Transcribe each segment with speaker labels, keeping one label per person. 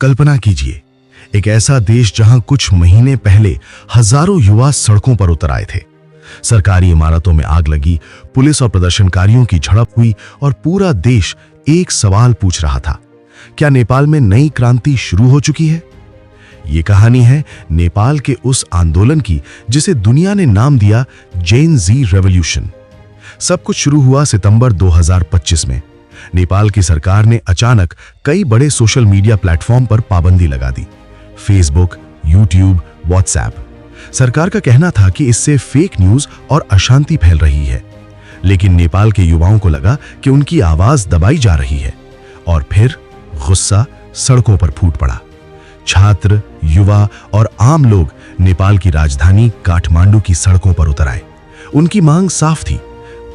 Speaker 1: कल्पना कीजिए, एक ऐसा देश जहां कुछ महीने पहले हजारों युवा सड़कों पर उतर आए थे। सरकारी इमारतों में आग लगी, पुलिस और प्रदर्शनकारियों की झड़प हुई और पूरा देश एक सवाल पूछ रहा था, क्या नेपाल में नई क्रांति शुरू हो चुकी है? ये कहानी है नेपाल के उस आंदोलन की जिसे दुनिया ने नाम दिया जेन ज़ी रेवोल्यूशन। सब कुछ शुरू हुआ सितंबर 2025 में। नेपाल की सरकार ने अचानक कई बड़े सोशल मीडिया प्लेटफॉर्म पर पाबंदी लगा दी। Facebook, YouTube, WhatsApp. सरकार का कहना था कि इससे फेक न्यूज और अशांति फैल रही है। लेकिन नेपाल के युवाओं को लगा कि उनकी आवाज दबाई जा रही है और फिर गुस्सा सड़कों पर फूट पड़ा। छात्र, युवा और आम लोग नेपाल की राजधानी काठमांडू की सड़कों पर उतर आए। उनकी मांग साफ थी,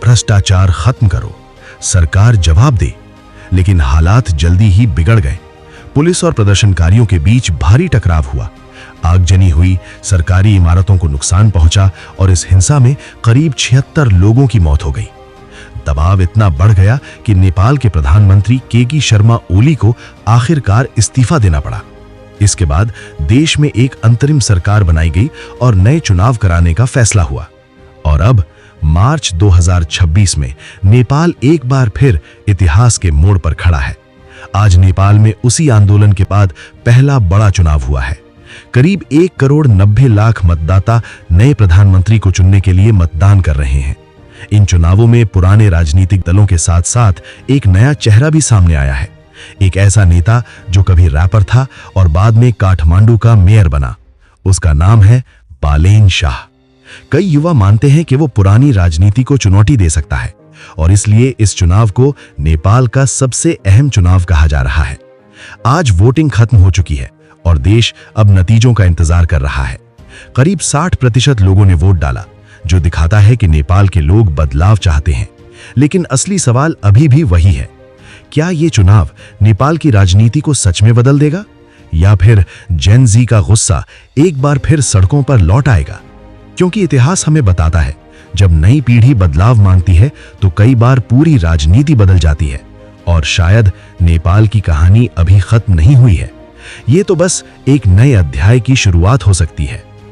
Speaker 1: भ्रष्टाचार खत्म करो, सरकार जवाब दे। लेकिन हालात जल्दी ही बिगड़ गए। पुलिस और प्रदर्शनकारियों के बीच भारी टकराव हुआ, आगजनी हुई, सरकारी इमारतों को नुकसान पहुंचा और इस हिंसा में करीब 76 लोगों की मौत हो गई। दबाव इतना बढ़ गया कि नेपाल के प्रधानमंत्री के शर्मा ओली को आखिरकार इस्तीफा देना पड़ा। इसके बाद देश में एक अंतरिम सरकार बनाई गई और नए चुनाव कराने का फैसला हुआ। और अब मार्च 2026 में नेपाल एक बार फिर इतिहास के मोड़ पर खड़ा है। आज नेपाल में उसी आंदोलन के बाद पहला बड़ा चुनाव हुआ है। करीब 1,90,00,000 मतदाता नए प्रधानमंत्री को चुनने के लिए मतदान कर रहे हैं। इन चुनावों में पुराने राजनीतिक दलों के साथ साथ एक नया चेहरा भी सामने आया है। एक ऐसा नेता जो कभी रैपर था और बाद में काठमांडू का मेयर बना। उसका नाम है बालेन शाह। कई युवा मानते हैं कि वो पुरानी राजनीति को चुनौती दे सकता है और इसलिए इस चुनाव को नेपाल का सबसे अहम चुनाव कहा जा रहा है। आज वोटिंग खत्म हो चुकी है और देश अब नतीजों का इंतजार कर रहा है। करीब 60% लोगों ने वोट डाला, जो दिखाता है कि नेपाल के लोग बदलाव चाहते हैं। लेकिन असली सवाल अभी भी वही है, क्या ये चुनाव नेपाल की राजनीति को सच में बदल देगा या फिर जेन ज़ी का गुस्सा एक बार फिर सड़कों पर लौट आएगा? क्योंकि इतिहास हमें बताता है, जब नई पीढ़ी बदलाव मांगती है तो कई बार पूरी राजनीति बदल जाती है। और शायद नेपाल की कहानी अभी खत्म नहीं हुई है। ये तो बस एक नए अध्याय की शुरुआत हो सकती है।